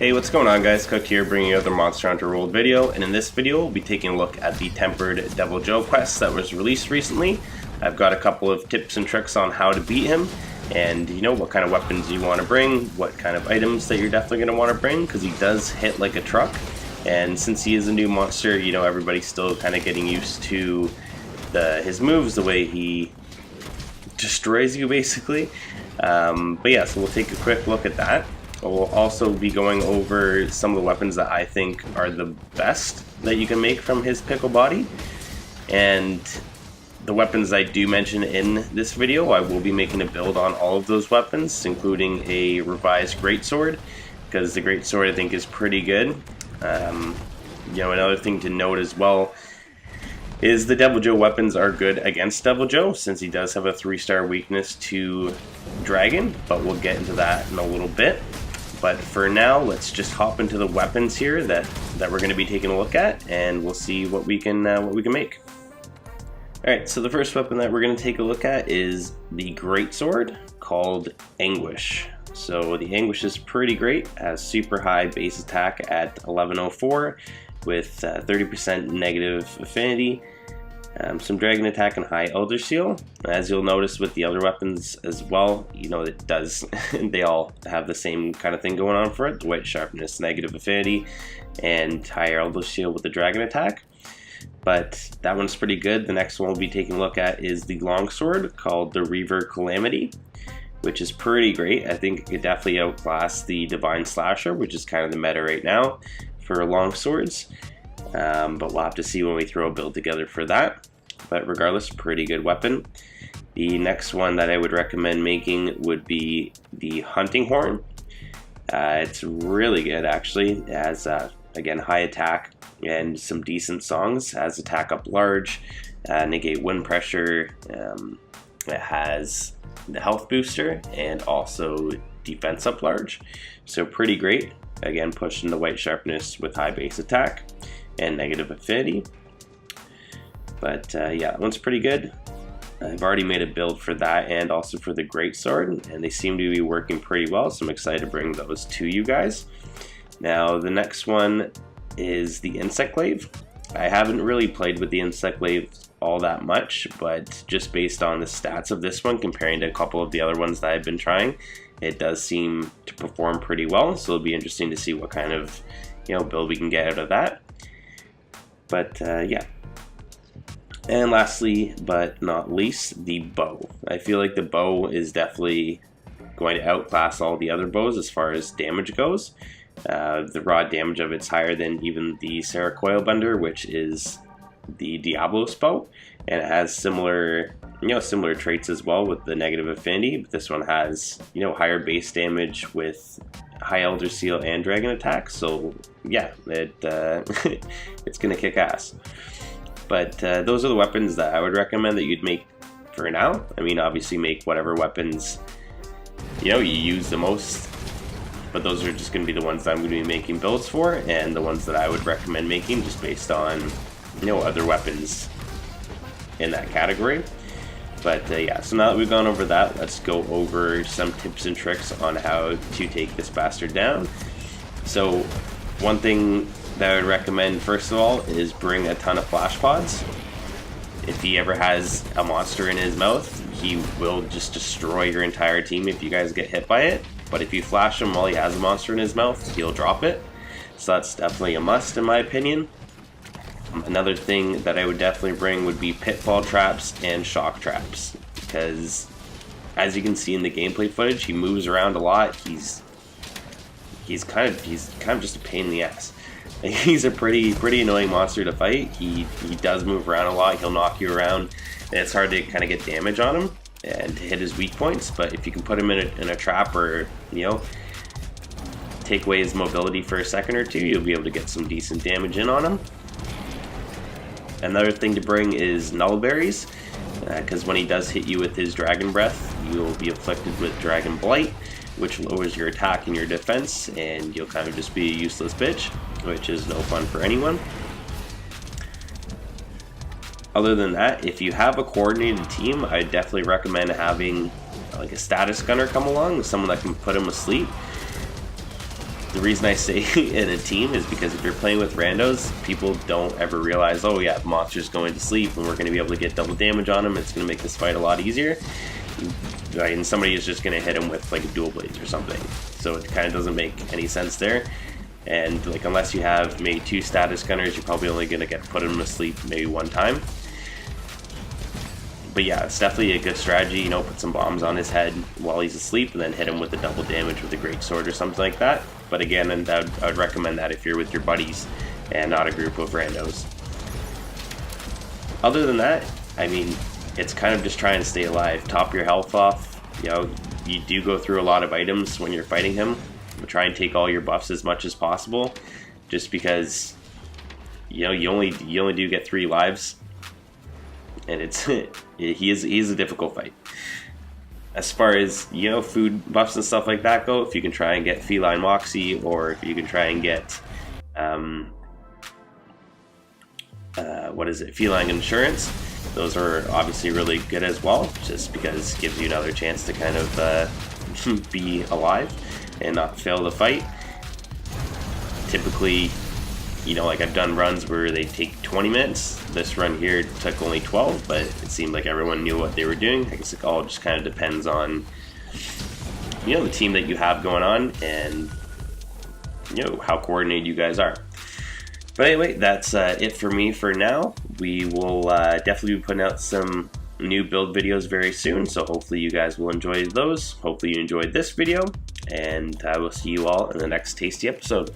Hey, what's going on guys? Cook here bringing you another Monster Hunter World video, and in this video we'll be taking a look at the Tempered Deviljho quest that was released recently. I've got a couple of tips and tricks on how to beat him, and you know what kind of weapons you want to bring, what kind of items that you're definitely going to want to bring, because he does hit like a truck. And since he is a new monster, you know, everybody's still kind of getting used to his moves, the way he destroys you basically. But yeah, so we'll take a quick look at that. We'll also be going over some of the weapons that I think are the best that you can make from his pickle body. And the weapons I do mention in this video, I will be making a build on all of those weapons, including a revised greatsword, because the greatsword I think is pretty good. You know, another thing to note as well is the Deviljho weapons are good against Deviljho, since he does have a 3-star weakness to dragon, but we'll get into that in a little bit. But for now, let's just hop into the weapons here that we're going to be taking a look at, and we'll see what we can make. Alright, so the first weapon that we're going to take a look at is the greatsword called Anguish. So the Anguish is pretty great, has super high base attack at 1104 with 30% negative affinity, some dragon attack and high elder seal. As you'll notice with the other weapons as well, you know, it does they all have the same kind of thing going on for it. The white sharpness, negative affinity, and higher elder seal with the dragon attack. But that one's pretty good. The next one we'll be taking a look at is the longsword called the Reaver Calamity, which is pretty great. I think it could definitely outclass the Divine Slasher, which is kind of the meta right now for longswords. But we'll have to see when we throw a build together for that. But regardless, pretty good weapon. The next one that I would recommend making would be the Hunting Horn. It's really good actually. It has again, high attack and some decent songs. It has attack up large, negate wind pressure. It has the health booster and also defense up large. So pretty great. Again, pushing the white sharpness with high base attack and negative affinity. But yeah, that one's pretty good. I've already made a build for that and also for the greatsword, and they seem to be working pretty well, so I'm excited to bring those to you guys. Now the next one is the Insect Glaive. I haven't really played with the Insect Glaive all that much, but just based on the stats of this one comparing to a couple of the other ones that I've been trying, it does seem to perform pretty well, so it'll be interesting to see what kind of, you know, build we can get out of that. But yeah. And lastly, but not least, the bow. I feel like the bow is definitely going to outclass all the other bows as far as damage goes. The raw damage of it's higher than even the Sarah Coilbender, which is the Diablo's bow, and it has similar, you know, similar traits as well with the negative affinity. But this one has, you know, higher base damage with high elder seal and dragon attack. So yeah, it's gonna kick ass. But those are the weapons that I would recommend that you'd make for now. I mean, obviously make whatever weapons, you know, you use the most. But those are just going to be the ones that I'm going to be making builds for, and the ones that I would recommend making just based on, you know, other weapons in that category. But yeah, so now that we've gone over that, let's go over some tips and tricks on how to take this bastard down. So one thing that I would recommend first of all is bring a ton of flash pods. If he ever has a monster in his mouth, he will just destroy your entire team if you guys get hit by it. But if you flash him while he has a monster in his mouth, he'll drop it. So that's definitely a must in my opinion. Another thing that I would definitely bring would be pitfall traps and shock traps, because as you can see in the gameplay footage, he moves around a lot. He's kind of just a pain in the ass. He's a pretty annoying monster to fight. He does move around a lot. He'll knock you around, and it's hard to kind of get damage on him and to hit his weak points. But if you can put him in a trap, or, you know, take away his mobility for a second or two, you'll be able to get some decent damage in on him. Another thing to bring is nullberries, because when he does hit you with his dragon breath, you'll be afflicted with dragon blight, which lowers your attack and your defense, and you'll kind of just be a useless bitch, which is no fun for anyone. Other than that, if you have a coordinated team, I definitely recommend having like a status gunner come along, someone that can put him asleep. The reason I say in a team is because if you're playing with randos, people don't ever realize, oh yeah, the monster's going to sleep and we're going to be able to get double damage on him. It's going to make this fight a lot easier. Right, and somebody is just going to hit him with like a dual blades or something. So it kind of doesn't make any sense there. And like unless you have maybe 2 status gunners, you're probably only going to put him to sleep maybe 1 time. But yeah, it's definitely a good strategy, you know, put some bombs on his head while he's asleep and then hit him with the double damage with a great sword or something like that. But again, and I would recommend that if you're with your buddies and not a group of randos. Other than that, I mean, it's kind of just trying to stay alive, top your health off. You know, you do go through a lot of items when you're fighting him. But try and take all your buffs as much as possible, just because, you know, you only do get 3 lives. And it's he's a difficult fight. As far as, you know, food buffs and stuff like that go, if you can try and get Feline Moxie, or if you can try and get Feline Insurance, those are obviously really good as well, just because it gives you another chance to kind of be alive and not fail the fight. Typically, you know, like I've done runs where they take 20 minutes. This run here took only 12, but it seemed like everyone knew what they were doing. I guess it all just kind of depends on, you know, the team that you have going on and, you know, how coordinated you guys are. But anyway, that's it for me for now. We will definitely be putting out some new build videos very soon, so hopefully you guys will enjoy those. Hopefully you enjoyed this video, and I will see you all in the next tasty episode.